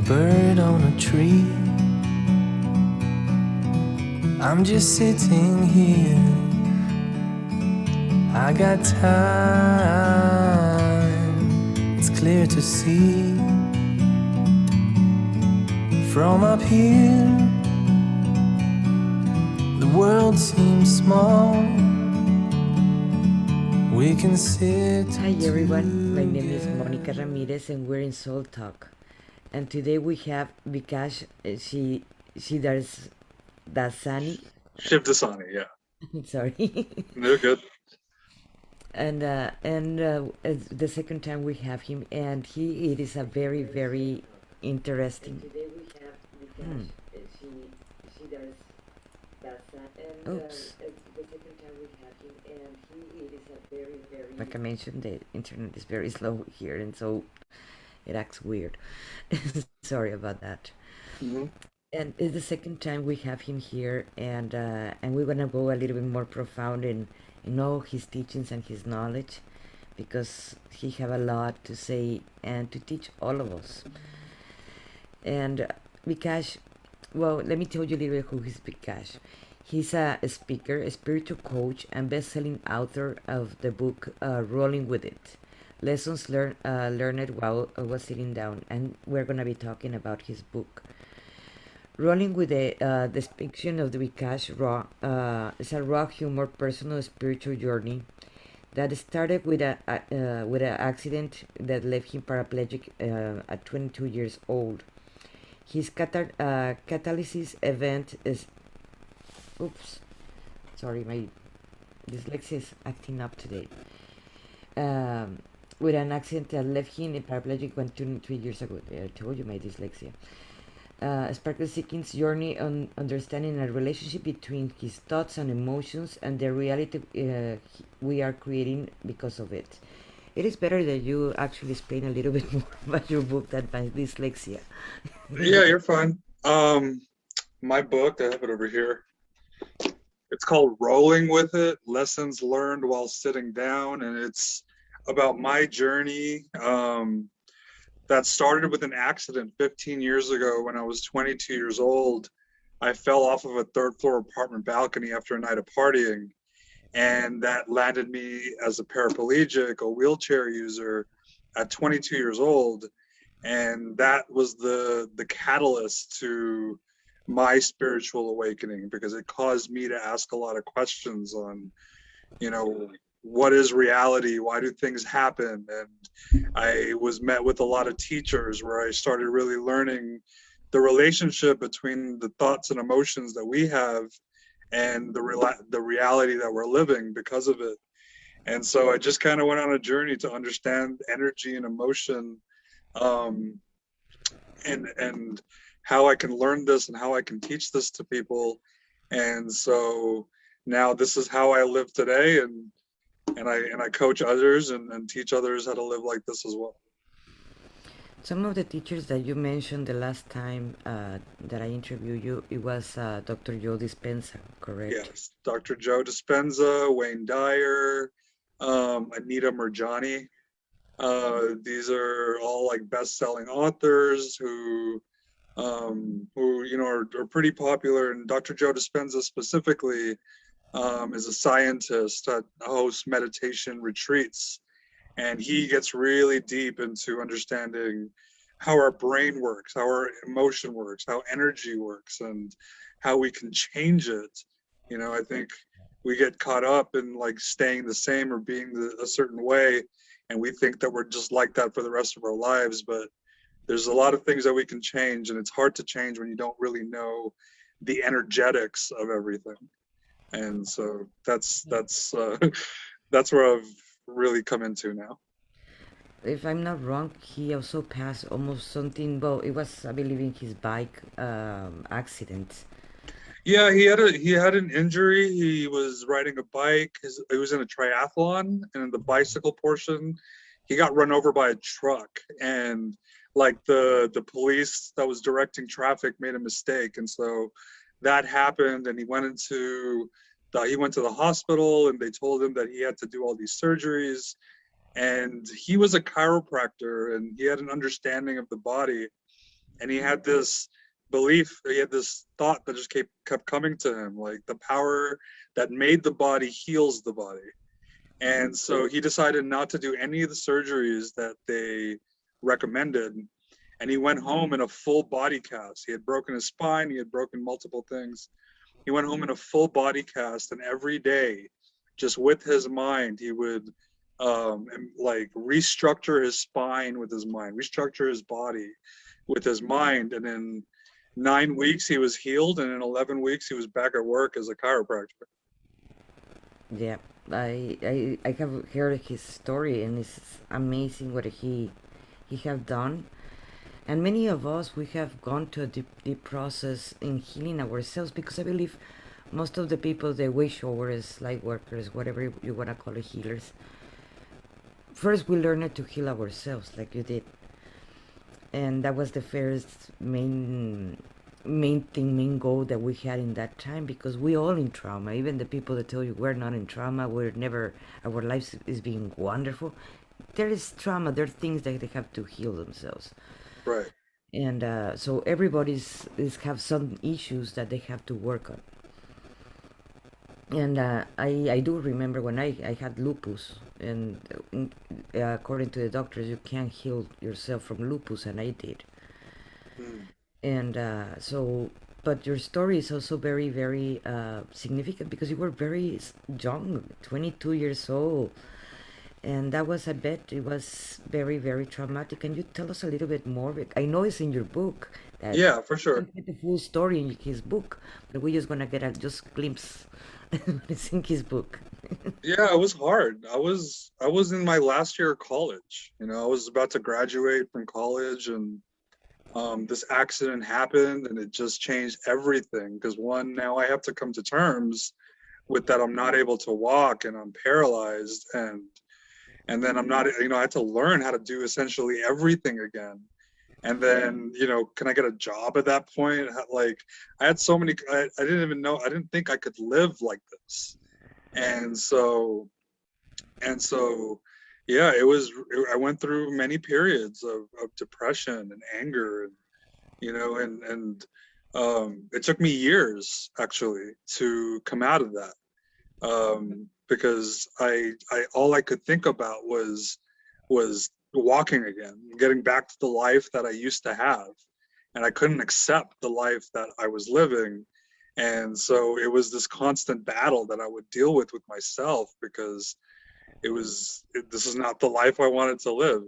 bird on a tree. I'm just sitting here. I got time. It's clear to see. From up here, the world seems small. We can sit. Hi everyone, my name is Monica Ramirez and we're in Soul Talk. And today we have Vikash Shivdasani. Shivdasani, yeah. Sorry. They're good. and it's the second time we have him, and it is a very, very interesting. Today we have Vikash Shivdasani. Oops. The second time we have him, and it is a very, very. Like I mentioned, the internet is very slow here, and so it acts weird. Sorry about that. Mm-hmm. And it's the second time we have him here, and we're gonna go a little bit more profound in all his teachings and his knowledge, because he have a lot to say and to teach all of us. And Vikash, well, let me tell you a little bit who is Vikash. He's a speaker, a spiritual coach, and best-selling author of the book Rolling with It. Lessons learned while I was sitting down, and we're gonna be talking about his book. Rolling with the depiction of the Vikash raw is a raw humor, personal spiritual journey that started with an accident that left him paraplegic at 22 years old. His catalysis event is, oops, sorry, my dyslexia is acting up today. With an accident that left him paraplegic 23 years ago. I told you my dyslexia. Sparkle Seeking's journey on understanding a relationship between his thoughts and emotions and the reality we are creating because of it. It is better that you actually explain a little bit more about your book than my dyslexia. Yeah, you're fine. My book, I have it over here. It's called Rolling with It, Lessons Learned While Sitting Down, and it's about my journey that started with an accident 15 years ago when I was 22 years old. I fell off of a third floor apartment balcony after a night of partying, and that landed me as a paraplegic, a wheelchair user at 22 years old. And that was the catalyst to my spiritual awakening, because it caused me to ask a lot of questions on, what is reality? Why do things happen? And I was met with a lot of teachers where I started really learning the relationship between the thoughts and emotions that we have and the reality that we're living because of it. And so I just kind of went on a journey to understand energy and emotion, and how I can learn this and how I can teach this to people. And so now this is how I live today, and I coach others and teach others how to live like this as well. Some of the teachers that you mentioned the last time that I interviewed you, it was Dr. Joe Dispenza, correct? Yes, Dr. Joe Dispenza, Wayne Dyer, Anita Murjani. These are all like best-selling authors who are pretty popular. And Dr. Joe Dispenza specifically is a scientist that hosts meditation retreats, and he gets really deep into understanding how our brain works, how our emotion works, how energy works, and how we can change it. I think we get caught up in like staying the same or being a certain way, and we think that we're just like that for the rest of our lives, but there's a lot of things that we can change, and it's hard to change when you don't really know the energetics of everything. And so that's where I've really come into now. If I'm not wrong, he also passed almost something. Well, it was, I believe, in his bike accident. Yeah, he had an injury. He was riding a bike. He was in a triathlon, and in the bicycle portion, he got run over by a truck. And like the police that was directing traffic made a mistake, and so that happened. And he went to the hospital, and they told him that he had to do all these surgeries. And he was a chiropractor, and he had an understanding of the body. And he had this belief, he had this thought that just kept coming to him, like the power that made the body heals the body. And so he decided not to do any of the surgeries that they recommended. And he went home in a full body cast. He had broken his spine, he had broken multiple things. He went home in a full body cast, and every day, just with his mind, he would like restructure his spine with his mind, restructure his body with his mind. And in 9 weeks, he was healed. And in 11 weeks, he was back at work as a chiropractor. Yeah, I have heard his story, and it's amazing what he have done. And many of us, we have gone to a deep process in healing ourselves, because I believe most of the people, the way showers, light workers, whatever you want to call it, healers, first we learned to heal ourselves, like you did. And that was the first main goal that we had in that time, because we all in trauma. Even the people that tell you we're not in trauma, we're never, our lives is being wonderful, there is trauma, there are things that they have to heal themselves. Right. And so everybody's is have some issues that they have to work on. And I do remember when I had lupus, and according to the doctors, you can't heal yourself from lupus, and I did. Mm. And so, but your story is also very, very significant, because you were very young, 22 years old. And that was, I bet, it was very, very traumatic. Can you tell us a little bit more? I know it's in your book, that Yeah, for you sure. get the full story in his book, but we're just gonna get a just glimpse. It's in his book. Yeah, it was hard. I was in my last year of college. I was about to graduate from college, and this accident happened, and it just changed everything. Because one, now I have to come to terms with that I'm not able to walk, and I'm paralyzed, and then I'm not, I had to learn how to do essentially everything again. And then, can I get a job at that point? Like, I had so many, I didn't even know, I didn't think I could live like this. And so, and so, yeah, I went through many periods of depression and anger, and, it took me years actually to come out of that. Because all I could think about was walking again, getting back to the life that I used to have, and I couldn't accept the life that I was living. And so it was this constant battle that I would deal with myself, because this is not the life I wanted to live.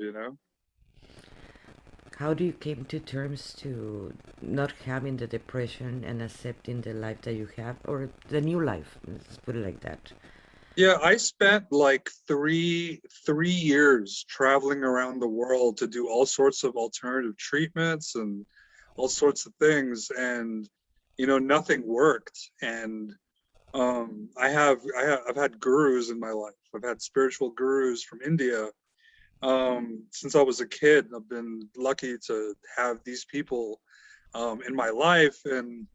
How do you came to terms to not having the depression and accepting the life that you have, or the new life? Let's put it like that. Yeah, I spent like three years traveling around the world to do all sorts of alternative treatments and all sorts of things, and nothing worked. And I've had gurus in my life. I've had spiritual gurus from India. Since I was a kid, I've been lucky to have these people in my life. And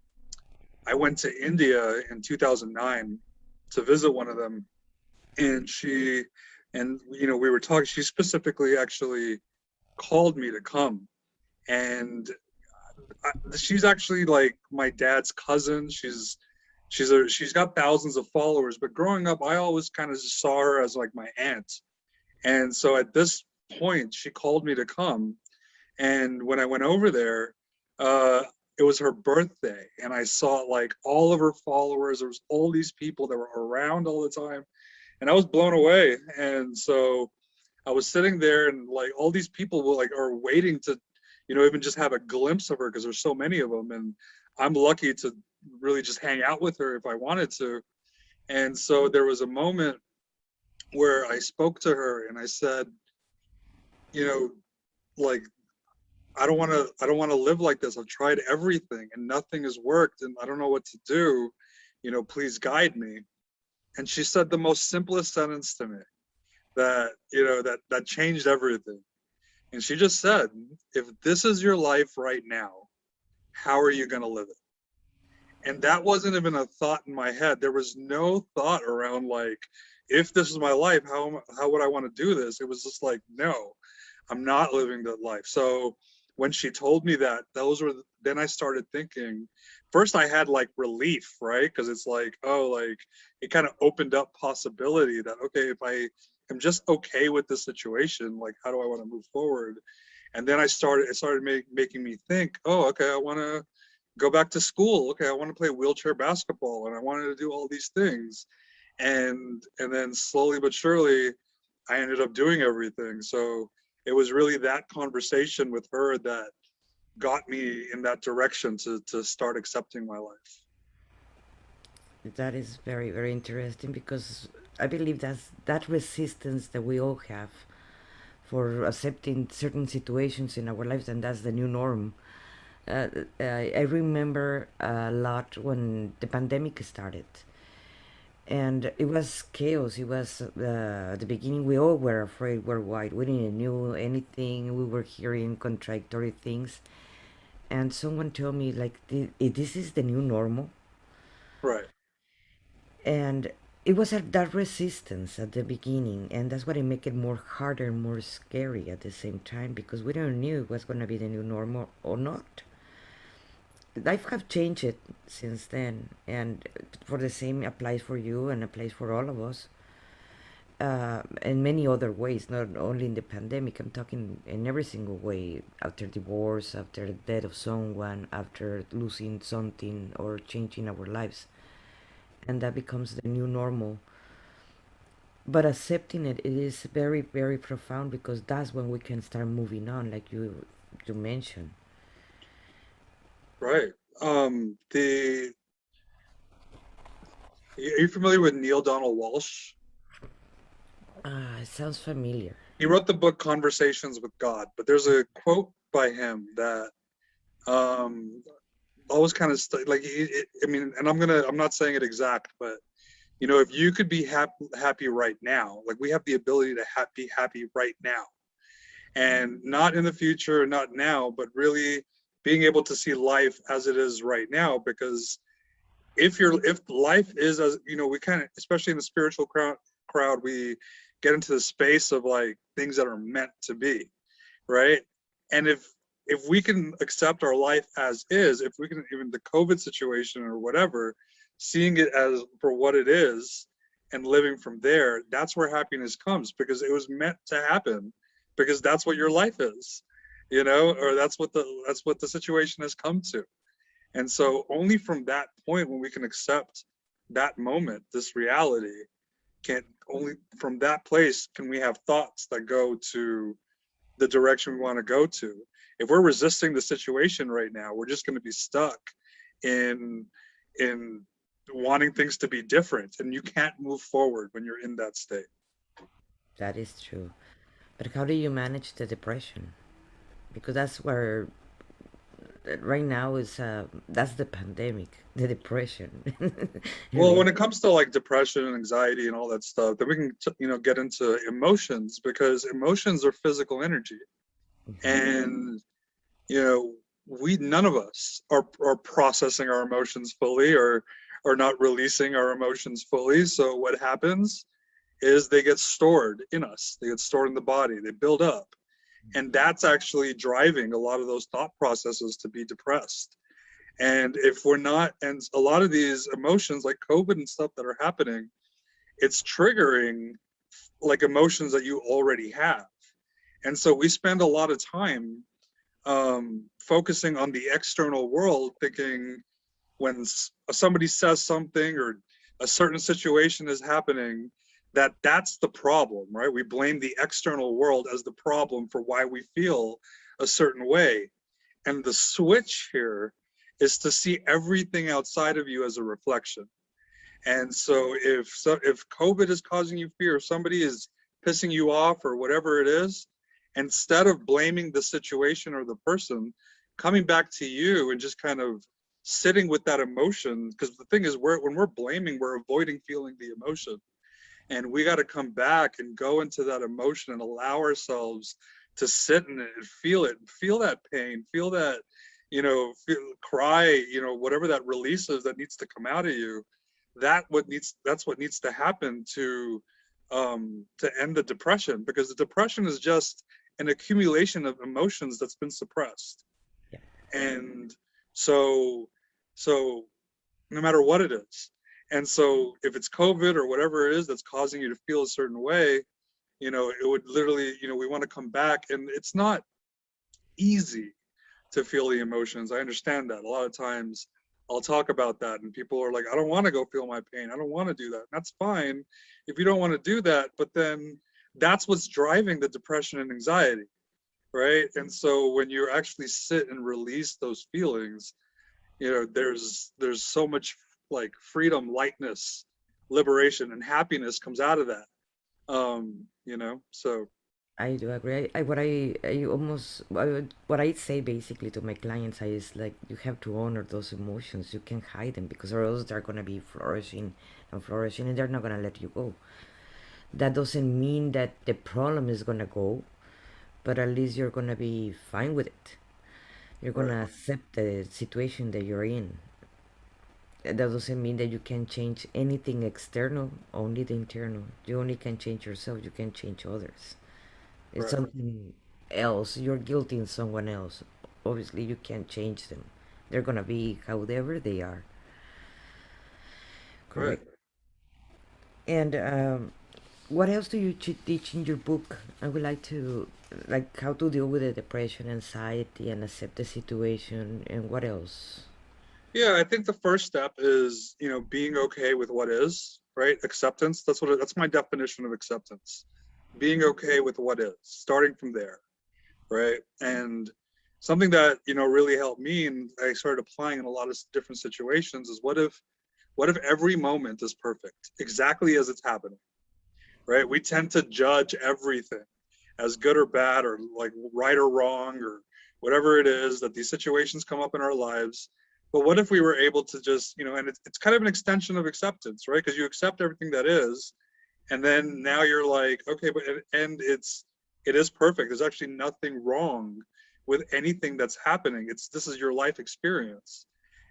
I went to India in 2009 to visit one of them, and we were talking. She specifically actually called me to come, and she's actually like my dad's cousin. She's got thousands of followers, but growing up, I always kind of just saw her as like my aunt. And so at this point, she called me to come, and when I went over there, uh, it was her birthday, and I saw like all of her followers. There was all these people that were around all the time, and I was blown away. And so I was sitting there, and like all these people are waiting to, even just have a glimpse of her, because there's so many of them, and I'm lucky to really just hang out with her if I wanted to. And so there was a moment where I spoke to her, and I said, you know, like, I don't want to live like this. I've tried everything and nothing has worked, and I don't know what to do. Please guide me. And she said the most simplest sentence to me that, that changed everything. And she just said, if this is your life right now, how are you going to live it? And that wasn't even a thought in my head. There was no thought around like, if this is my life, how would I want to do this? It was just like, no, I'm not living that life. So when she told me that, then I started thinking, first I had like relief, right? Because it's like, oh, like it kind of opened up possibility that, okay, if I am just okay with the situation, like how do I want to move forward? And then it started making me think, oh, okay, I want to go back to school. Okay, I want to play wheelchair basketball, and I wanted to do all these things. And then slowly but surely, I ended up doing everything. So it was really that conversation with her that got me in that direction to start accepting my life. That is very, very interesting because I believe that's that resistance that we all have for accepting certain situations in our lives, and that's the new norm. I remember a lot when the pandemic started, and it was chaos. It was at the beginning. We all were afraid worldwide. We didn't know anything. We were hearing contradictory things, and someone told me like, "This is the new normal." Right. And it was at that resistance at the beginning, and that's what it make it more harder and more scary at the same time, because we don't know it was going to be the new normal or not. Life have changed it since then, and for the same applies for you and applies for all of us, in many other ways, not only in the pandemic. I'm talking in every single way, after divorce, after the death of someone, after losing something or changing our lives, and that becomes the new normal. But accepting it, it is very, very profound, because that's when we can start moving on, like you mentioned. Right. The Are you familiar with Neil Donald Walsh? It sounds familiar. He wrote the book Conversations with God, but there's a quote by him that um always kind of like I mean, and I'm not saying it exact, but you know, if you could be happy right now, like we have the ability to be happy right now, and not in the future, not now, but really being able to see life as it is right now. Because if life is, as you know, we kind of, especially in the spiritual crowd, we get into the space of like things that are meant to be, right? And if we can accept our life as is, if we can, even the COVID situation or whatever, seeing it as for what it is and living from there, that's where happiness comes, because it was meant to happen, because that's what your life is, you know, or that's what the situation has come to. And so only from that point, when we can accept that moment, this reality, can only from that place can we have thoughts that go to the direction we want to go to. If we're resisting the situation right now, we're just going to be stuck in in wanting things to be different, and you can't move forward when you're in that state. That is true. But how do you manage the depression? Because that's where right now is that's the pandemic, the depression. I Well, when mean, it comes to like depression and anxiety and all that stuff, then we can get into emotions, because emotions are physical energy. mhm. And you know, we none of us are processing our emotions fully, or not releasing our emotions fully. So what happens is they get stored in us, they get stored in the body, they build up, and that's actually driving a lot of those thought processes to be depressed. And if we're not, and a lot of these emotions like COVID and stuff that are happening, it's triggering like emotions that you already have. And so we spend a lot of time focusing on the external world, thinking when somebody says something or a certain situation is happening, that's the problem, right? We blame the external world as the problem for why we feel a certain way. And the switch here is to see everything outside of you as a reflection. And so if COVID is causing you fear, if somebody is pissing you off or whatever it is, instead of blaming the situation or the person, coming back to you and just kind of sitting with that emotion. Because the thing is, when we're blaming, we're avoiding feeling the emotion. And we got to come back and go into that emotion and allow ourselves to sit in it and feel that pain, feel that, cry, whatever that release is that needs to come out of you. That's what needs to happen to end the depression, because the depression is just an accumulation of emotions that's been suppressed. Yeah. And so no matter what it is. And so if it's COVID or whatever it is that's causing you to feel a certain way, you know, it would literally, you know, we want to come back, and it's not easy to feel the emotions. I understand that. A lot of times I'll talk about that and people are like, I don't want to go feel my pain. I don't want to do that. And that's fine if you don't want to do that, but then that's what's driving the depression and anxiety, right? And so when you actually sit and release those feelings, you know, there's so much like freedom, lightness, liberation, and happiness comes out of that. You know, so I do agree. I almost what I say basically to my clients I is like you have to honor those emotions. You can't hide them because or else they're gonna be flourishing, and they're not gonna let you go. That doesn't mean that the problem is gonna go, but at least you're gonna be fine with it. You're right, gonna accept the situation that you're in. That doesn't mean that you can change anything external, only the internal. You only can change yourself. You can change others. It's right, something else. You're guilty in someone else. Obviously, you can't change them. They're gonna be however they are. right. Correct. And what else do you teach in your book? I would like to, like, how to deal with the depression, anxiety, and accept the situation. And what else? Yeah, I think the first step is, you know, being okay with what is, right? Acceptance. That's my definition of acceptance. Being okay with what is, starting from there, right? And something that, you know, really helped me and I started applying in a lot of different situations is what if every moment is perfect, exactly as it's happening, right? We tend to judge everything as good or bad or like right or wrong or whatever it is that these situations come up in our lives. But what if we were able to just, you know, and it's kind of an extension of acceptance, right? Because you accept everything that is, and then now you're like, okay, but and it is perfect. There's actually nothing wrong with anything that's happening. This is your life experience.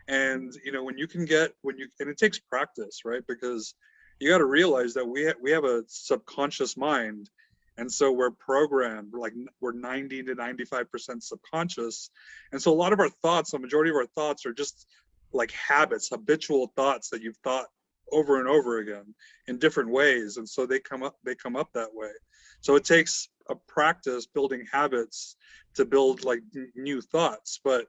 And you know, and it takes practice, right? Because you got to realize that we have a subconscious mind, and so we're programmed. We're 90 to 95% subconscious, and so a lot of our thoughts, the majority of our thoughts, are just like habits, habitual thoughts that you've thought over and over again in different ways, and so they come up that way. So it takes a practice building habits to build like new thoughts. But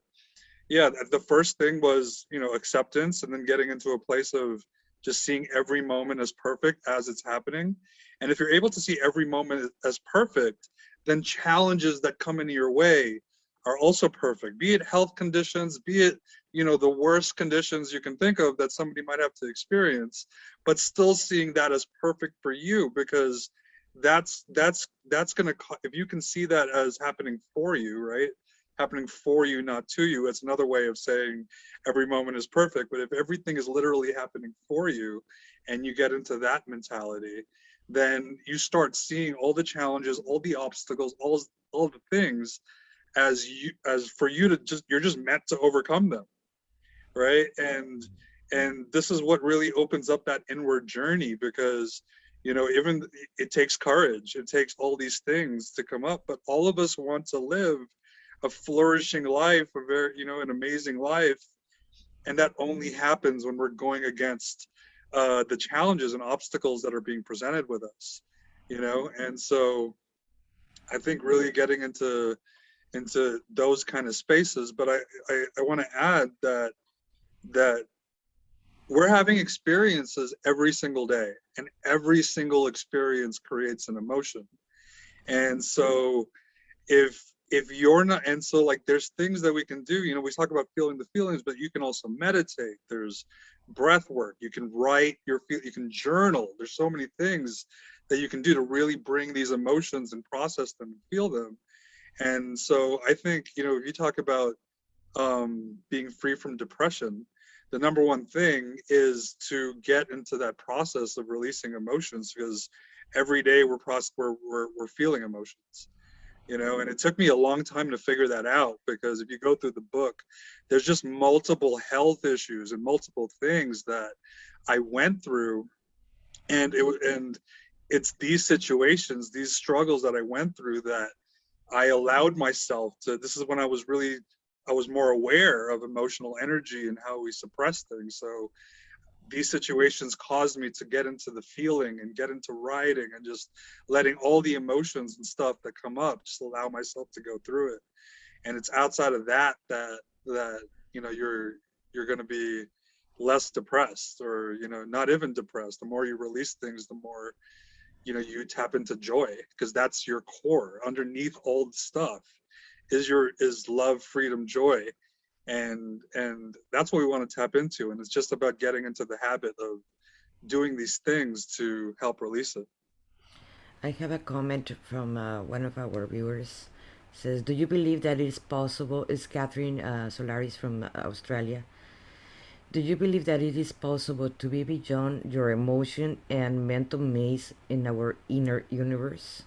yeah, the first thing was, you know, acceptance, and then getting into a place of just seeing every moment as perfect as it's happening. And if you're able to see every moment as perfect, then challenges that come into your way are also perfect, be it health conditions, be it, you know, the worst conditions you can think of that somebody might have to experience, but still seeing that as perfect for you, because that's going to, if you can see that as happening for you, right? Happening for you, not to you. It's another way of saying every moment is perfect. But if everything is literally happening for you and you get into that mentality, then you start seeing all the challenges, all the obstacles, all the things as for you to you're just meant to overcome them, right? And this is what really opens up that inward journey, because you know, even it takes courage, it takes all these things to come up, but all of us want to live a flourishing life, a very, you know, an amazing life. And that only happens when we're going against the challenges and obstacles that are being presented with us, you know? And so I think really getting into those kind of spaces. But I want to add that we're having experiences every single day, and every single experience creates an emotion. And so if you're not, and so like there's things that we can do, you know, we talk about feeling the feelings, but you can also meditate, there's breath work, you can write you can journal, there's so many things that you can do to really bring these emotions and process them and feel them. And so I think, you know, if you talk about being free from depression, the number one thing is to get into that process of releasing emotions, because every day we're feeling emotions, you know. And it took me a long time to figure that out, because if you go through the book, there's just multiple health issues and multiple things that I went through, and it's these situations, these struggles that I went through, that I allowed myself to, this is when I was more aware of emotional energy and how we suppress things. So these situations caused me to get into the feeling and get into writing and just letting all the emotions and stuff that come up, just allow myself to go through it. And it's outside of that you're going to be less depressed, or not even depressed. The more you release things, the more you tap into joy, because that's your core. Underneath all the stuff is love, freedom, joy, and that's what we want to tap into. And it's just about getting into the habit of doing these things to help release it. I have a comment from one of our viewers. Says, "Do you believe that it is possible?" It's Catherine Solaris from Australia. "Do you believe that it is possible to be beyond your emotion and mental maze in our inner universe?"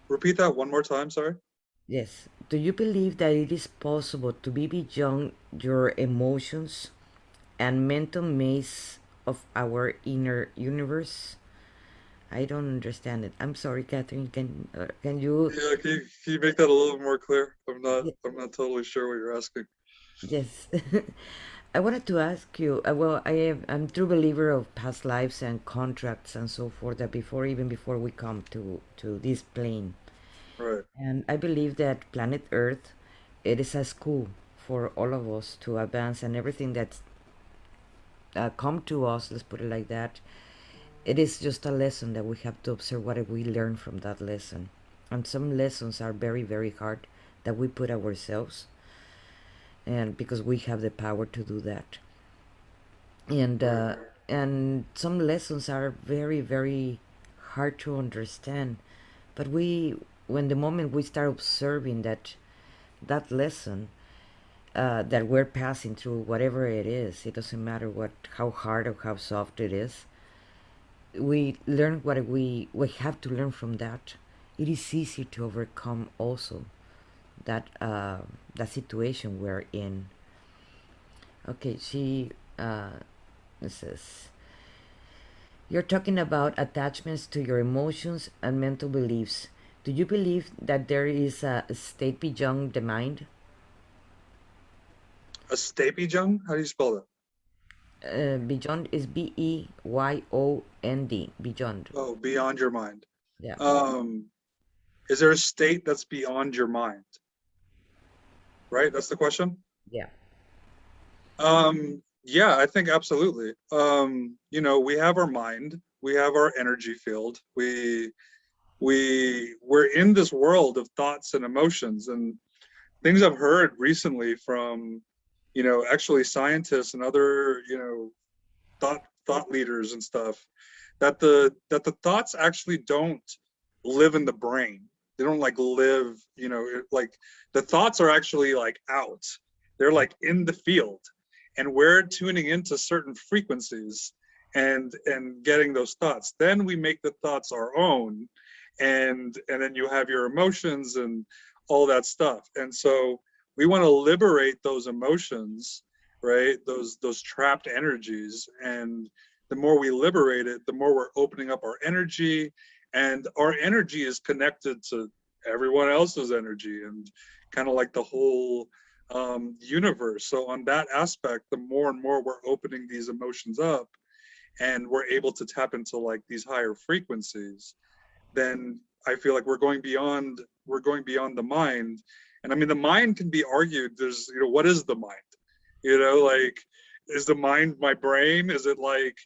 Repeat that one more time, sorry. Yes. "Do you believe that it is possible to be beyond your emotions and mental maze of our inner universe?" I don't understand it. I'm sorry, Catherine. Can you? Yeah, can you make that a little more clear? Ye- I'm not totally sure what you're asking. Yes. I wanted to ask you. Well, I'm a true believer of past lives and contracts and so forth. That even before we come to this plane, Right. and I believe that planet Earth, it is a school for all of us to advance, and everything that's come to us. Let's put it like that. It is just a lesson that we have to observe what we learn from that lesson. And some lessons are very, very hard that we put ourselves, and because we have the power to do that. And Right. and some lessons are very, very hard to understand. But when the moment we start observing that lesson, that we're passing through, whatever it is, it doesn't matter how hard or how soft it is, we learn what we have to learn from that. It is easy to overcome also that situation we're in. Okay, she says, "You're talking about attachments to your emotions and mental beliefs. Do you believe that there is a state beyond the mind?" A stapejung? How do you spell that? Beyond is Beyond. Beyond. Oh, beyond your mind. Yeah. Um, is there a state that's beyond your mind? Right? That's the question? Yeah. Yeah, I think absolutely. We have our mind, we have our energy field. We're in this world of thoughts and emotions, and things I've heard recently from, actually scientists and other, thought leaders and stuff, that the thoughts actually don't live in the brain. They don't like live, like the thoughts are actually like out. They're like in the field, and we're tuning into certain frequencies and getting those thoughts. Then we make the thoughts our own, and then you have your emotions and all that stuff. And so we want to liberate those emotions, right? Those trapped energies. And the more we liberate it, the more we're opening up our energy, and our energy is connected to everyone else's energy, and kind of like the whole universe. So on that aspect, the more and more we're opening these emotions up, and we're able to tap into like these higher frequencies, then I feel like we're going beyond the mind. And I mean, the mind can be argued. There's, what is the mind? Like, is the mind my brain? Is it like,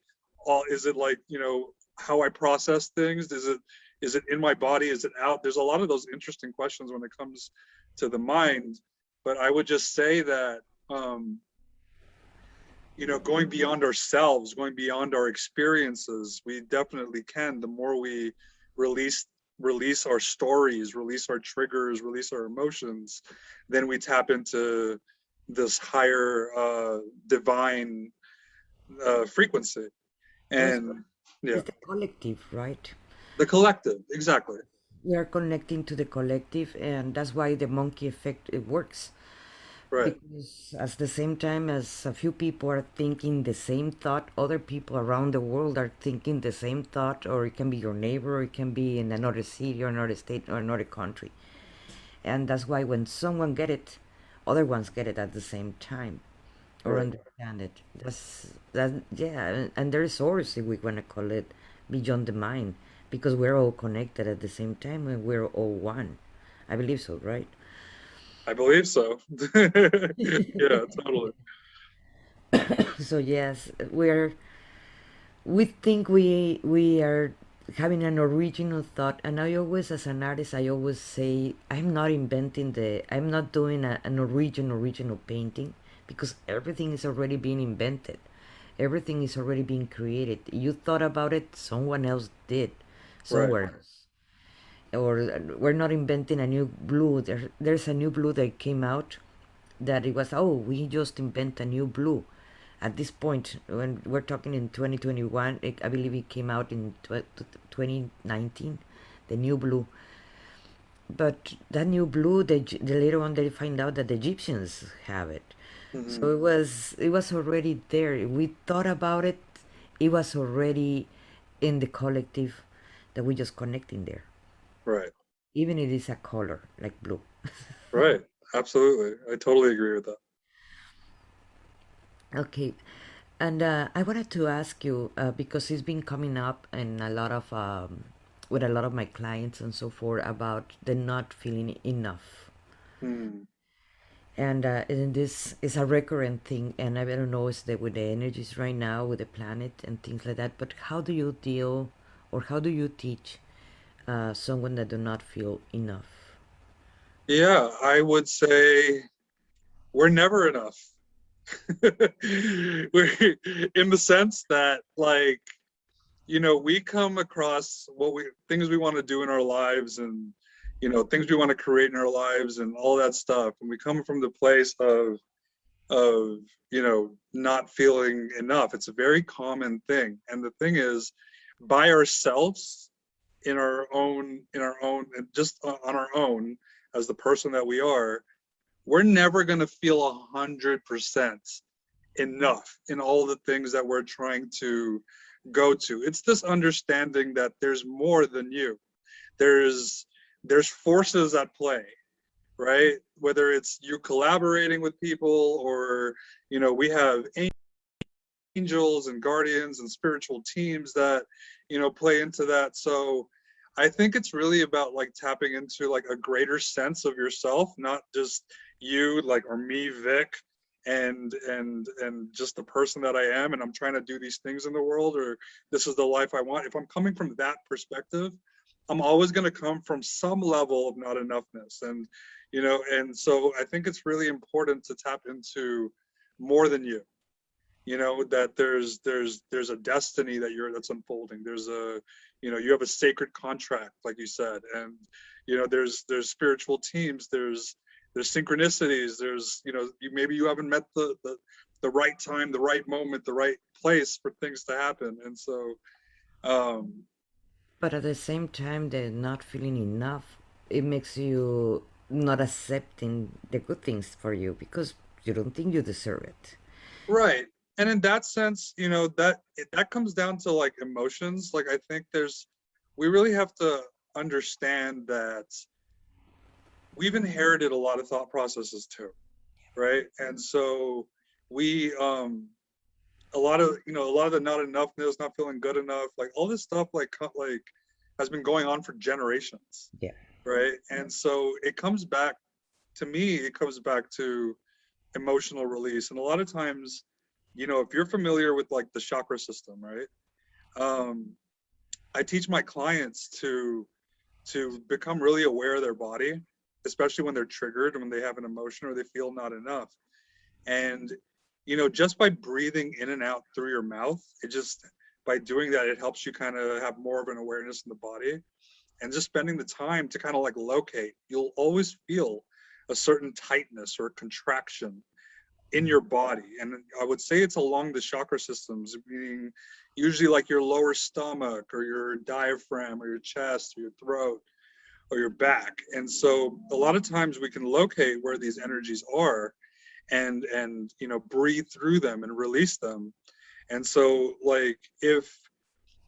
how I process things? Is it in my body? Is it out? There's a lot of those interesting questions when it comes to the mind. But I would just say that, going beyond ourselves, going beyond our experiences, we definitely can. The more we release release our stories, release our triggers, release our emotions, then we tap into this higher divine frequency. Yes, And yeah, it's the collective, right? the collective, exactly. We are connecting to the collective, and that's why the monkey effect it works. Right. Because at the same time as a few people are thinking the same thought, other people around the world are thinking the same thought, or it can be your neighbor, or it can be in another city, or another state, or another country. And that's why when someone get it, other ones get it at the same time or Right. understand it. Yeah, and there is source, if we want to call it, beyond the mind, because we're all connected at the same time and we're all one. I believe so, right? I believe so. Yeah, totally. So yes, we think we are having an original thought, and I always, as an artist, I always say I'm not doing an original painting, because everything is already being invented, everything is already being created. You thought about it, someone else did Right. somewhere else. Or we're not inventing a new blue. There's a new blue that came out, that it was, oh, we just invent a new blue. At this point, when we're talking in 2021, I believe it came out in 2019, the new blue. But that new blue, the later on they find out that the Egyptians have it. Hmm. So it was already there. We thought about it. It was already in the collective, that we just connecting there. Right. Even it is a color like blue. Right. Absolutely. I totally agree with that. Okay, and I wanted to ask you, because it's been coming up in a lot of with a lot of my clients and so forth, about the not feeling enough, Hmm. and this is a recurrent thing, and I don't know, it's with the energies right now with the planet and things like that. But how do you deal, or how do you teach someone that do not feel enough? Yeah, I would say we're never enough. We're in the sense that, like, we come across what we things we want to do in our lives, and things we want to create in our lives and all that stuff, and we come from the place of not feeling enough. It's a very common thing, and the thing is, by ourselves, in our own and just on our own, as the person that we are, we're never going to feel 100% enough in all the things that we're trying to go to. It's this understanding that there's more than you. There's forces at play, right? Whether it's you collaborating with people, or we have angels and guardians and spiritual teams that play into that. So I think it's really about, like, tapping into, like, a greater sense of yourself, not just you, like, or me, Vic, and just the person that I am, and I'm trying to do these things in the world, or this is the life I want. If I'm coming from that perspective, I'm always going to come from some level of not enoughness. And so I think it's really important to tap into more than you. That there's a destiny that's unfolding. You have a sacred contract, like you said, and there's spiritual teams, there's synchronicities, maybe you haven't met the right time, the right moment, the right place for things to happen. And so But at the same time, the not feeling enough, it makes you not accepting the good things for you, because you don't think you deserve it. right. And in that sense, that comes down to, like, emotions. Like, I think we really have to understand that we've inherited a lot of thought processes too, right? And so we a lot of the not enoughness, not feeling good enough, like all this stuff, like has been going on for generations, Yeah. right? And so it comes back to emotional release. And a lot of times, if you're familiar with, like, the chakra system, right? um I teach my clients to become really aware of their body, especially when they're triggered, when they have an emotion or they feel not enough. And just by breathing in and out through your mouth, by doing that, it helps you kind of have more of an awareness in the body. And just spending the time to kind of, like, locate, you'll always feel a certain tightness or contraction in your body. And I would say it's along the chakra systems, meaning usually, like, your lower stomach, or your diaphragm, or your chest, or your throat, or your back. And so a lot of times we can locate where these energies are, and breathe through them and release them. And so, like, if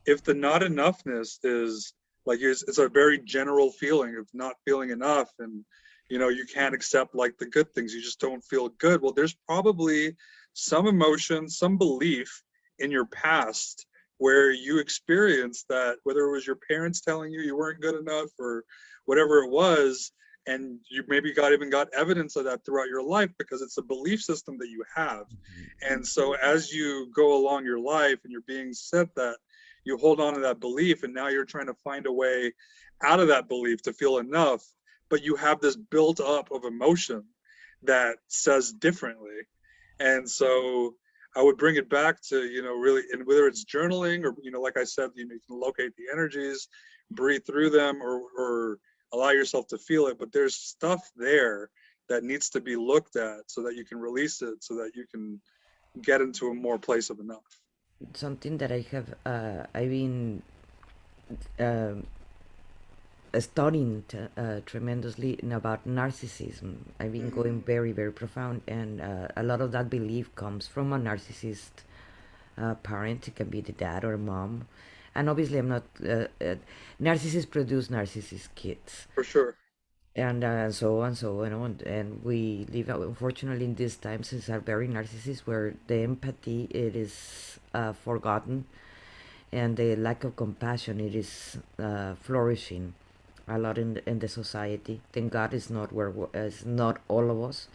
the not enoughness is, like, it's a very general feeling of not feeling enough, and you can't accept like the good things. You just don't feel good. Well, there's probably some emotion, some belief in your past where you experienced that, whether it was your parents telling you you weren't good enough or whatever it was, and you maybe got evidence of that throughout your life because it's a belief system that you have. And so as you go along your life and you're being said that, you hold on to that belief, and now you're trying to find a way out of that belief to feel enough, but you have this built up of emotion that says differently. And so I would bring it back to, really, and whether it's journaling or, like I said, you can locate the energies, breathe through them, or allow yourself to feel it. But there's stuff there that needs to be looked at so that you can release it, so that you can get into a more place of enough. Something that I have, I've been um studying tremendously about narcissism. I've been going very, very profound, and a lot of that belief comes from a narcissist parent. It can be the dad or mom, and obviously, I'm not. Narcissists produce narcissist kids, For sure. and so on, so on, and we live unfortunately in these times. Is are very narcissist where the empathy it is forgotten, and the lack of compassion it is flourishing a lot in the society. Thank God it's not it's not all of us,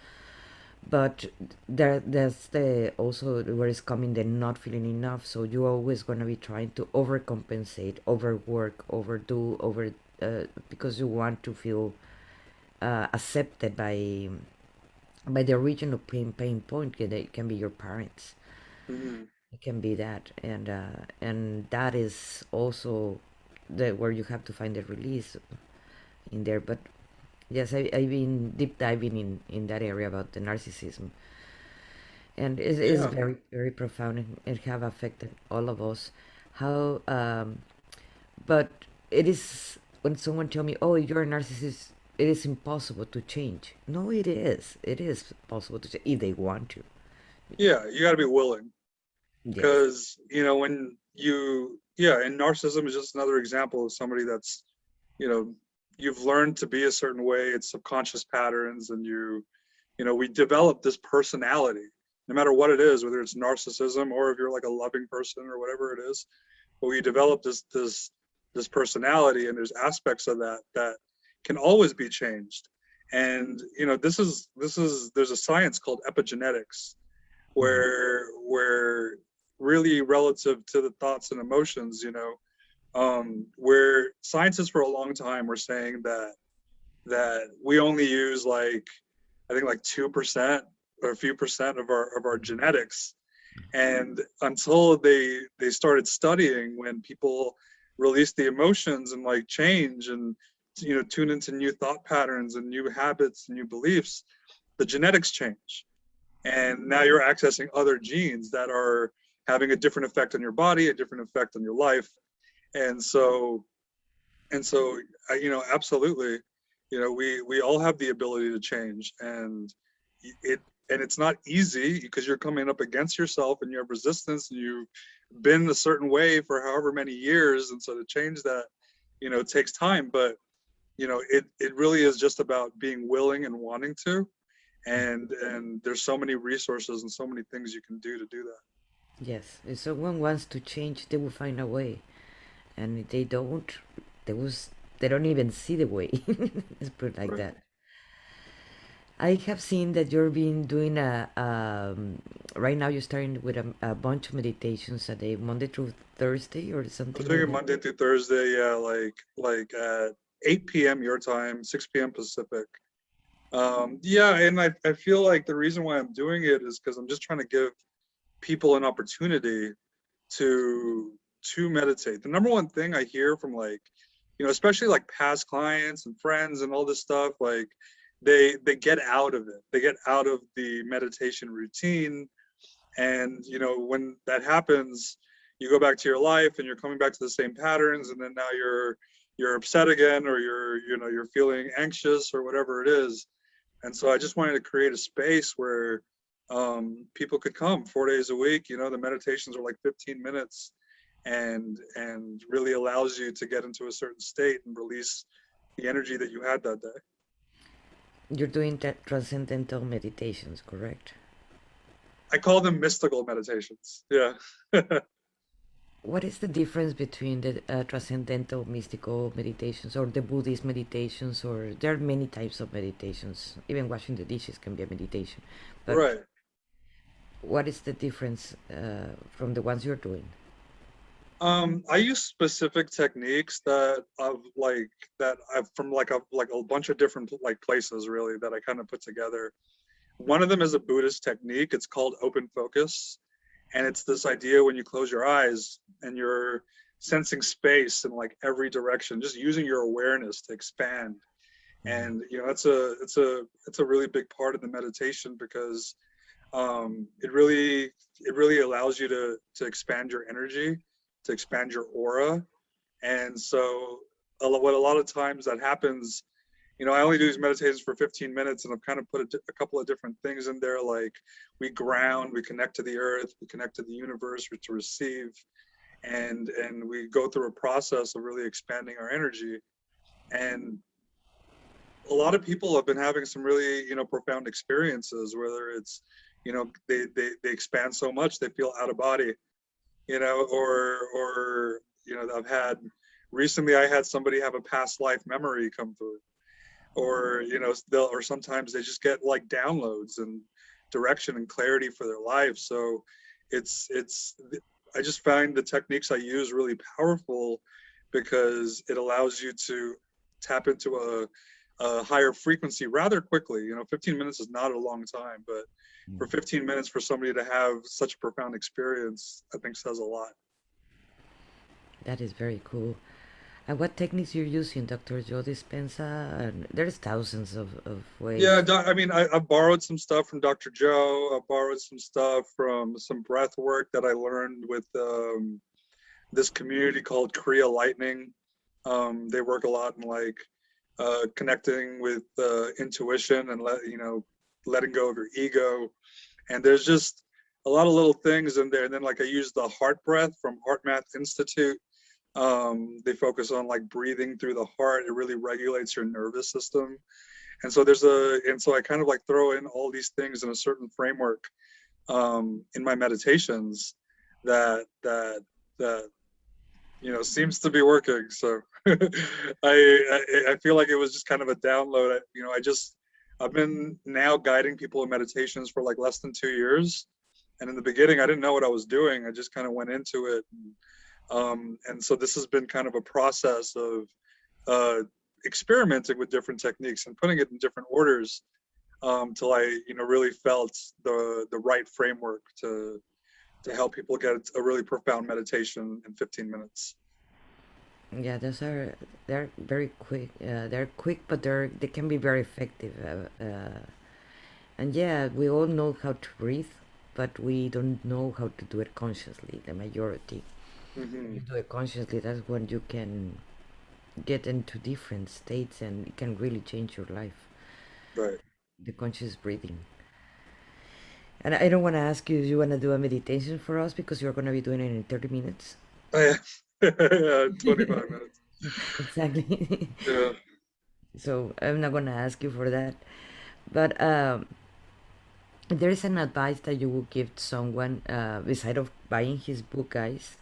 but there's the also where it's coming the not feeling enough. So you're always gonna be trying to overcompensate, overwork, overdo, because you want to feel accepted by the original pain point. It can be your parents. Mm-hmm. It can be that, and that is also the where you have to find the release in there. But yes, I've been deep diving in that area about the narcissism, and it is Yeah. very, very profound, and it have affected all of us. How, but it is when someone tell me, "Oh, you're a narcissist," it is impossible to change. No, it is. It is possible to change if they want to. Yeah, you got to be willing. Yes. Because when yeah, and narcissism is just another example of somebody that's, you know you've learned to be a certain way. It's subconscious patterns, and we develop this personality, no matter what it is, whether it's narcissism or if you're like a loving person or whatever it is. But we develop this personality, and there's aspects of that can always be changed. And this is there's a science called epigenetics, Mhm. where really relative to the thoughts and emotions, where scientists for a long time were saying that we only use like, I think like 2% or a few percent of our genetics. And until they started studying when people release the emotions and like change and tune into new thought patterns and new habits and new beliefs, the genetics change, and now you're accessing other genes that are having a different effect on your body, a different effect on your life. And so and so absolutely, we all have the ability to change. And it and it's not easy because you're coming up against yourself and you have resistance, and you've been a certain way for however many years, and so to change that, it takes time. But it really is just about being willing and wanting to. And there's so many resources and so many things you can do to do that. Yes, if someone wants to change, they will find a way, and if they don't, they was they don't even see the way. Let's put it like Right. that. I have seen that you're been doing right now you're starting with a bunch of meditations a day, Monday through Thursday or I'm something doing like it that. Monday through Thursday, yeah, like at 8 p.m. your time, 6 p.m. Pacific. Yeah, and I feel like the reason why I'm doing it is because I'm just trying to give people an opportunity to meditate. The number one thing I hear from, like, especially like past clients and friends and all this stuff, like they get out of it. They get out of the meditation routine. And when that happens, you go back to your life and you're coming back to the same patterns, and then now you're upset again, or you're feeling anxious or whatever it is. And so I just wanted to create a space where people could come 4 days a week. The meditations are like 15 minutes, and really allows you to get into a certain state and release the energy that you had that day. You're doing that transcendental meditations, correct? I call them mystical meditations. Yeah. What is the difference between the transcendental mystical meditations or the Buddhist meditations? Or there are many types of meditations. Even washing the dishes can be a meditation. But Right. what is the difference from the ones you're doing? I use specific techniques that I've from like a bunch of different like places really that I kind of put together. One of them is a Buddhist technique. It's called open focus. And it's this idea when you close your eyes and you're sensing space in like every direction, just using your awareness to expand. Mhm. And it's a really big part of the meditation because it really allows you to expand your energy, to expand your aura. And so what a lot of times that happens, I only do these meditations for 15 minutes, and I've kind of put a couple of different things in there, like we ground, we connect to the earth, we connect to the universe to receive, and we go through a process of really expanding our energy. And a lot of people have been having some really, profound experiences, whether it's, they expand so much they feel out of body, or I've had recently I had somebody have a past life memory come through, or or sometimes they just get like downloads and direction and clarity for their life. So it's I just find the techniques I use really powerful because it allows you to tap into a higher frequency rather quickly. 15 minutes is not a long time, but for 15 minutes for somebody to have such a profound experience, I think says a lot. That is very cool. And what techniques you're using, Dr. Joe Dispenza? And there's thousands of Yeah, ways. I mean, I borrowed some stuff from Dr. Joe. I borrowed some stuff from some breath work that I learned with this community called Korea Lightning. They work a lot in like connecting with intuition and letting go of your ego. And there's just a lot of little things in there. And then like I use the heart breath from Heart Math Institute. They focus on like breathing through the heart. It really regulates your nervous system. And so I kind of like throw in all these things in a certain framework in my meditations that seems to be working. So I feel like it was just kind of a download. I've been now guiding people in meditations for like less than 2 years, and in the beginning I didn't know what I was doing. I just kind of went into it, and so this has been kind of a process of experimenting with different techniques and putting it in different orders till I really felt the right framework to help people get a really profound meditation in 15 minutes. Yeah, they're very quick. They're quick, but they can be very effective. And yeah, we all know how to breathe, but we don't know how to do it consciously. The majority. When Mm-hmm. you do it consciously, that's when you can get into different states, and it can really change your life. Right. The conscious breathing. And I don't want to ask you if you want to do a meditation for us because you're going to be doing it in 30 minutes. Oh, yeah. 25 minutes. Exactly. Yeah. So I'm not going to ask you for that. But there is an advice that you would give to someone beside of buying his book, guys.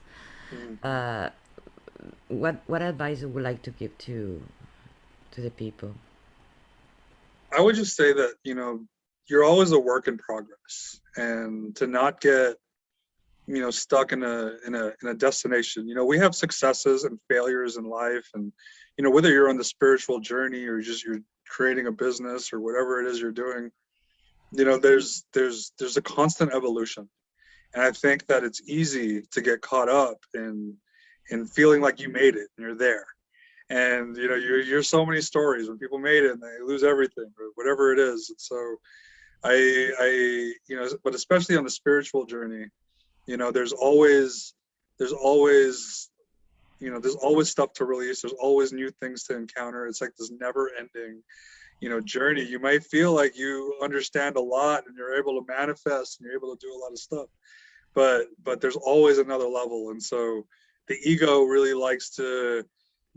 Mm. Uh, what advice would you like to give to the people? I would just say that, you're always a work in progress, and to not get, stuck in a destination. We have successes and failures in life, and, whether you're on the spiritual journey or just you're creating a business or whatever it is you're doing, there's a constant evolution. And I think that it's easy to get caught up in feeling like you made it and you're there. And you're so many stories when people made it and they lose everything or whatever it is. And so but especially on the spiritual journey, there's always there's always stuff to release. There's always new things to encounter. It's like this never ending journey. You might feel like you understand a lot and you're able to manifest and you're able to do a lot of stuff, but there's always another level. And so the ego really likes to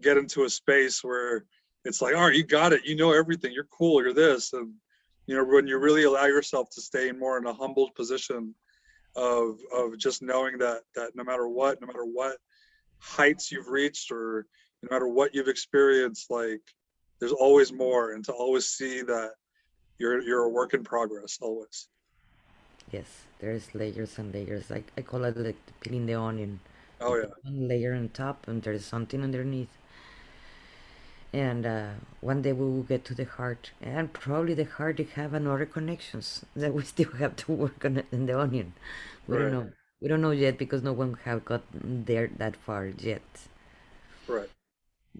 get into a space where it's like, all right, you got it, you know everything, you're cool, you're this. And when you really allow yourself to stay more in a humbled position of just knowing that no matter what heights you've reached, or no matter what you've experienced, like there's always more, and to always see that you're a work in progress always. Yes, there's layers and layers. I call it like peeling the onion. You Oh put yeah. one layer on top, and there's something underneath. And one day we will get to the heart, and probably the heart they have another connections that we still have to work on it in the onion. We don't Right. know. We don't know yet because no one have got there that far yet. Right.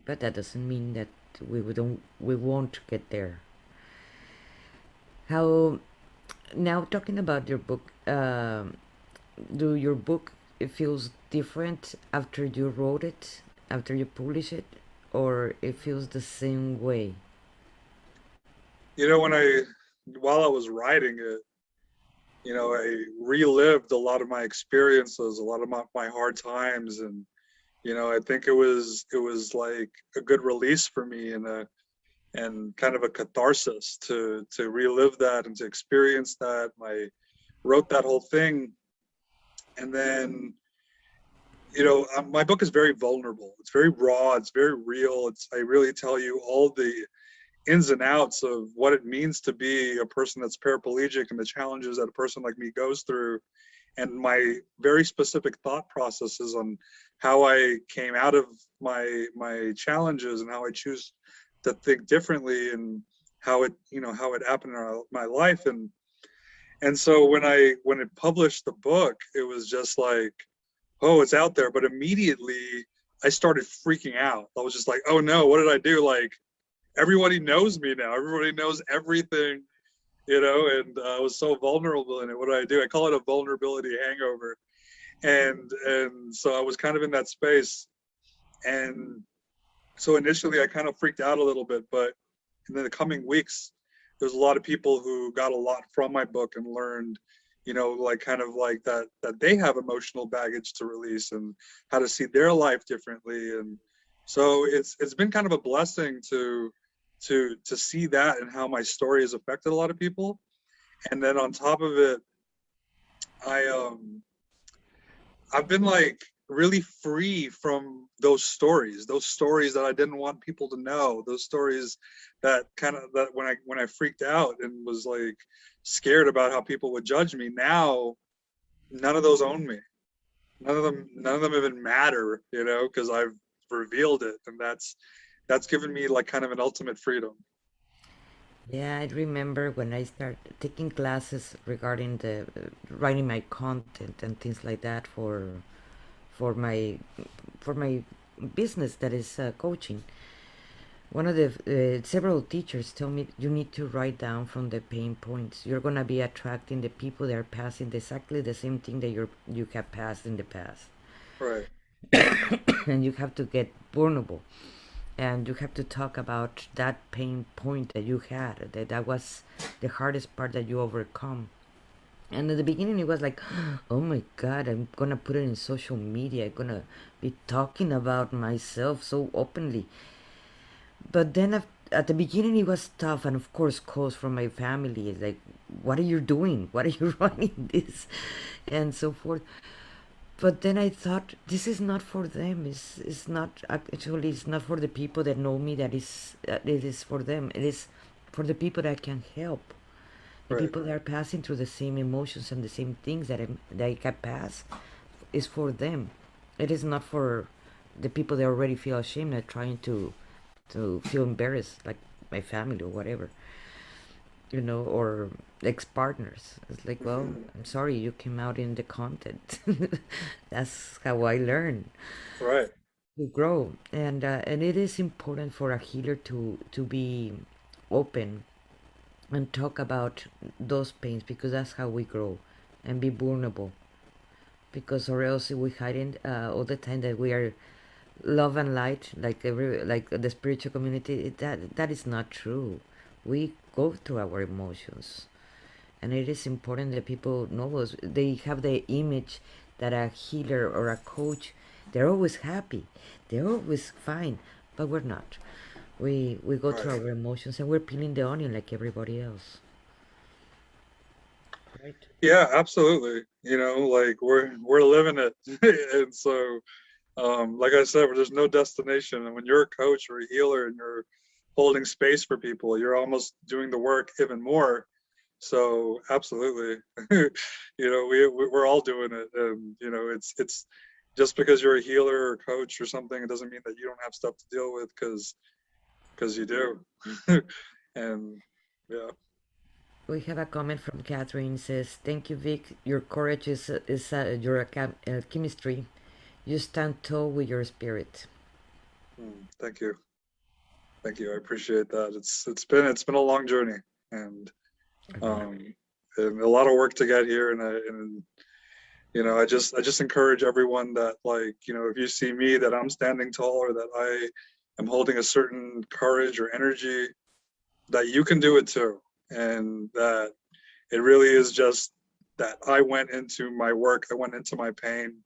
But that doesn't mean that we won't get there. How now talking about your book, do your book it feels different after you wrote it, after you publish it, or it feels the same way? When while I was writing it, I relived a lot of my experiences, a lot of my hard times. And I think it was like a good release for me, and kind of a catharsis to relive that and to experience that. I wrote that whole thing. And then my book is very vulnerable, it's very raw, it's very real. I really tell you all the ins and outs of what it means to be a person that's paraplegic, and the challenges that a person like me goes through, and my very specific thought processes on how I came out of my challenges, and how I choose to think differently, and how it happened in my life. And so when it published the book, it was just like, oh, it's out there. But immediately I started freaking out. I was just like, oh no, what did I do? Like, everybody knows me now. Everybody knows everything, and I was so vulnerable in it. What do I do? I call it a vulnerability hangover. And so I was kind of in that space. And so initially I kind of freaked out a little bit, but in the coming weeks, there's a lot of people who got a lot from my book and learned, like kind of like that they have emotional baggage to release, and how to see their life differently. And so it's been kind of a blessing to see that, and how my story has affected a lot of people. And then on top of it, I I've been like really free from those stories that I didn't want people to know, those stories that when I freaked out and was like scared about how people would judge me. Now none of those own me. None of them even matter, because I've revealed it. And that's given me like kind of an ultimate freedom. Yeah, I remember when I started taking classes regarding the writing my content and things like that for my for my business that is coaching. One of the several teachers tell me you need to write down from the pain points. You're gonna be attracting the people that are passing exactly the same thing that you have passed in the past, Right. and you have to get vulnerable, and you have to talk about that pain point that you had. That was the hardest part that you overcome. And at the beginning, it was like, oh my God, I'm gonna put it in social media. I'm gonna be talking about myself so openly. But then at the beginning it was tough, and of course calls from my family is like, what are you doing, what are you writing this, and so forth. But then I thought, this is not for them. It's not actually, it's not for the people that know me. It is for them. It is for the people that I can help, the Right. people that are passing through the same emotions and the same things that I can pass. Is for them. It is not for the people that already feel ashamed and trying to feel embarrassed, like my family or whatever, or ex-partners. It's like, well, Hmm. I'm sorry, you came out in the content. That's how I learn Right. to grow. And it is important for a healer to be open and talk about those pains, because that's how we grow, and be vulnerable. Because or else we hiding all the time that we are love and light, like the spiritual community. That is not true. We go through our emotions, and it is important that people know us. They have the image that a healer or a coach, they're always happy, they're always fine, but we're not. We go through Right. our emotions and we're peeling the onion like everybody else, right? Yeah, absolutely. You know, like we're living it. And so like I said, there's no destination. And when you're a coach or a healer and you're holding space for people, you're almost doing the work even more. So absolutely, you know, we're all doing it, and you know, it's just because you're a healer or coach or something, it doesn't mean that you don't have stuff to deal with, because you do. And yeah, We have a comment from Catherine says, "Thank you, Vic. Your courage is your chemistry. You stand tall with your spirit." thank you, thank you. I appreciate that. It's been a long journey, and Okay. um, and a lot of work to get here, and you know, I just encourage everyone that, like, you know, if you see me, that I'm standing tall or that I am holding a certain courage or energy, that you can do it too. And that it really is just that I went into my work, I went into my pain,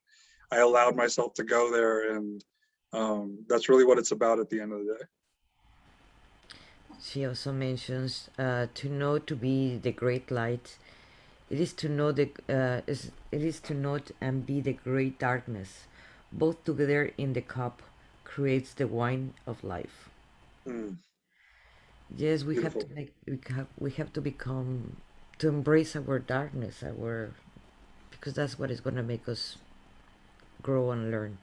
I allowed myself to go there, and that's really what it's about at the end of the day. She also mentions to know to be the great light. It is to know it is to note and be the great darkness. Both together in the cup creates the wine of life. Mm, Yes, we have to beautiful. make we have to become to embrace our darkness, our because that's what is going to make us grow and learn.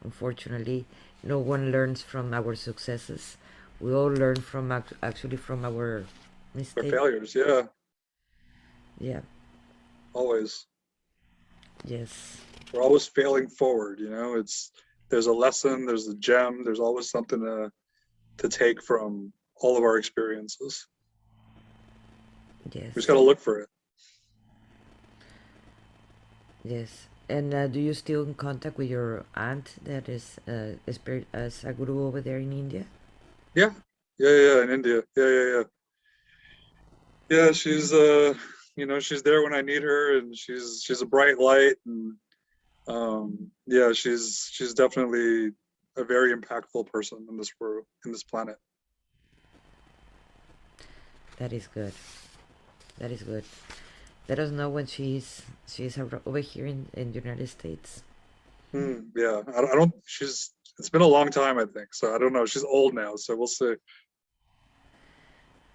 Unfortunately, no one learns from our successes. We all learn from actually from our For mistakes. failures, yeah, Yeah. always. Yes. We're always failing forward, you know. There's a lesson, there's a gem, there's always something to take from all of our experiences. We just got Yes. to look for it. Yes. And do you still in contact with your aunt that is a spirit as a guru over there in India? Yeah, yeah, in India. Yeah. Yeah, she's you know, she's there when I need her, and she's a bright light, and yeah, she's definitely a very impactful person in this world, in this planet. That is good. That is good. Let us know when she's over here in the United States. Yeah, I don't. It's been a long time, I think. So I don't know. She's old now, so we'll see.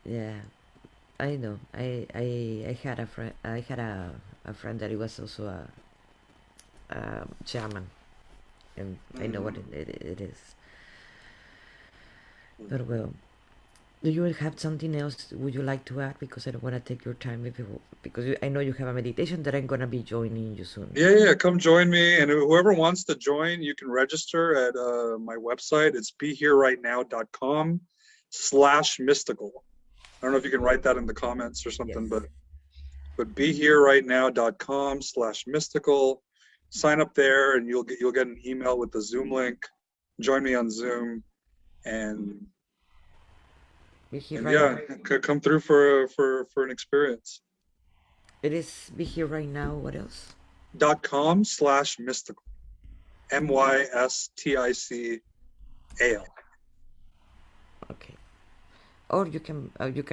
Yeah, I know. I had a friend. I had a friend that he was also a shaman, and I know what Mm. it is. But well, do you have something else would you like to add? Because I don't want to take your time if you, because I know you have a meditation that I'm gonna be joining you soon. Yeah. Come join me, and whoever wants to join, you can register at my website. It's behererightnow.com/mystical. I don't know if you can write that in the comments or Yes. something, but behererightnow.com/mystical. Sign up there, and you'll get an email with the Zoom link. Join me on Zoom, and Be here and right yeah, now. come through for an experience. It is be here right now. What else? .com/mystical. MYSTICAL. Okay. Or you can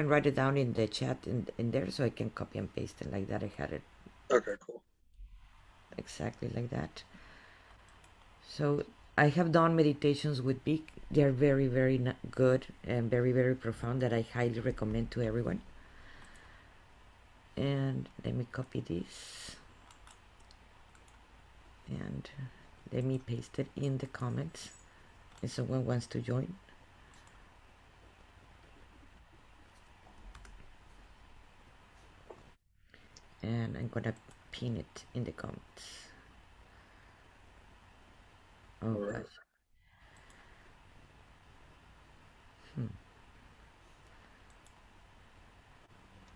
write it down in the chat in there so I can copy and paste it like that. I had it Okay, cool. exactly like that. So I have done meditations with Vic. They are very good and very profound that I highly recommend to everyone. And let me copy this and let me paste it in the comments if someone wants to join. And I'm gonna pin it in the comments. Oh All right. gosh. Hmm.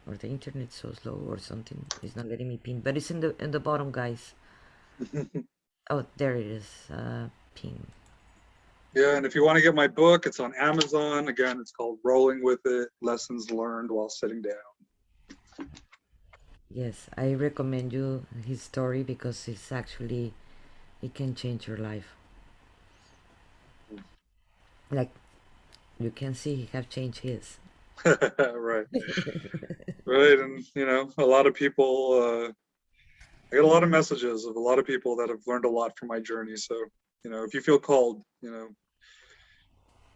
Or the internet's so slow or something. It's not letting me pin. But it's in the bottom, guys. Oh, there it is. Pin. Yeah, and if you want to get my book, it's on Amazon. Again, it's called Rolling with It: Lessons Learned While Sitting Down. Yes, I recommend you his story because it's actually it can change your life. Like you can see he have changed his. Right. Right. And, a lot of people, I get a lot of messages of a lot of people that have learned a lot from my journey. So, if you feel called,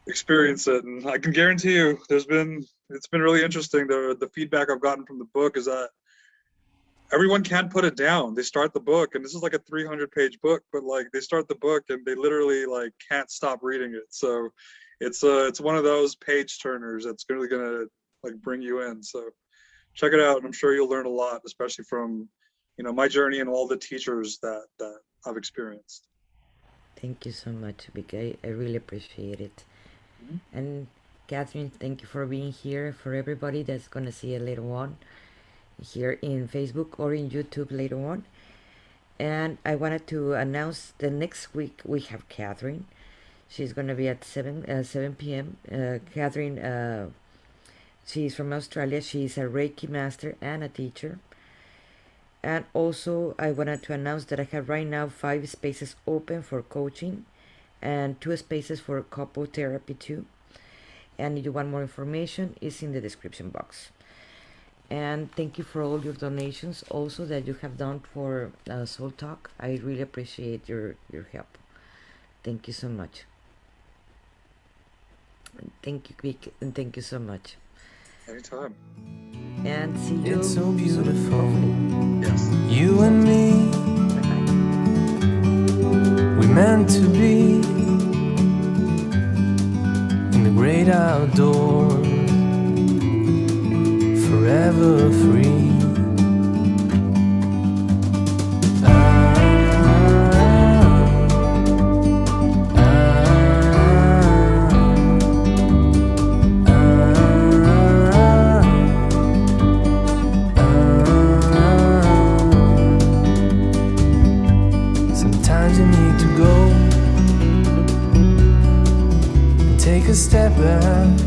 experience it. And I can guarantee you it's been really interesting. The feedback I've gotten from the book is that everyone can't put it down. They start the book, and this is like a 300-page book, but like they start the book and they literally like can't stop reading it. So it's one of those page turners that's really gonna like bring you in. So check it out, and I'm sure you'll learn a lot, especially from my journey and all the teachers that I've experienced. Thank you so much, Vic. I really appreciate it. And Catherine, thank you for being here. For everybody that's gonna see it later on, here in Facebook or in YouTube later on. And I wanted to announce the next week we have Catherine. She's gonna be at 7 p.m. Catherine, she's from Australia. She's a Reiki master and a teacher. And also, I wanted to announce that I have right now 5 spaces open for coaching and 2 spaces for couple therapy too. And if you want more information, it's in the description box. And thank you for all your donations also that you have done for Soul Talk. I really appreciate your help. Thank you so much. Thank you, Vic, and thank you so much. Anytime. And see you. It's so beautiful. Yes. You and me, we meant to be in the great outdoors, forever free. Sometimes you need to go and take a step back